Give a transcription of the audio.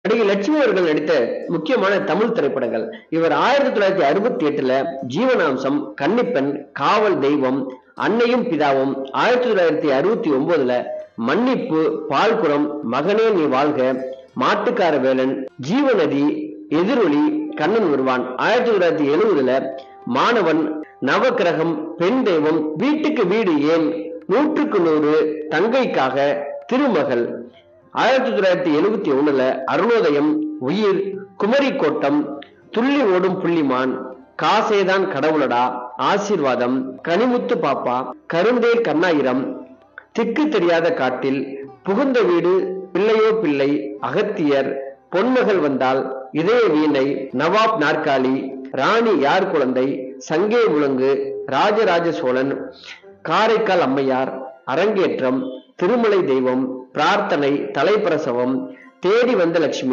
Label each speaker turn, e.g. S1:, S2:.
S1: நடிகை லட்சுமி அவர்கள் நடித்த முக்கியமான தமிழ் திரைப்படங்கள். இவர் 1968ல ஜீவனாம்சம், கன்னிப்பெண், காவல் தெய்வம், அன்னையும் பிதாவும், 1969ல மன்னிப்பு, பால்குடம், மகனே நீ வாழ்க, மாட்டுக்கார வேலன், ஜீவநதி, எதிரொலி, கண்ணன் வருவான், 1970ல மாணவன், நவக்கிரகம், பெண் தெய்வம், வீட்டுக்கு வீடு ஏன், 100க்கு 100, தங்கைக்காக, திருமகள், 1971ல அருணோதயம், உயிர், குமரி கோட்டம், துள்ளி ஓடும் புள்ளிமான், காசேதான் கடவுளடா, ஆசீர்வாதம், கனிமுத்து பாப்பா, கருந்தேர் கண்ணாயிரம், திக்கு தெரியாத காட்டில், புகுந்த வீடு, பிள்ளையோ பிள்ளை, அகத்தியர், பொன்மகள் வந்தால், இதய வீணை, நவாப் நாற்காலி, ராணி யார் குழந்தை, சங்கே முழங்கு, ராஜராஜ சோழன், காரைக்கால் அம்மையார், அரங்கேற்றம், திருமலை தெய்வம், பிரார்த்தனை, தலைப்பிரசவம், தேடி வந்த லட்சுமி,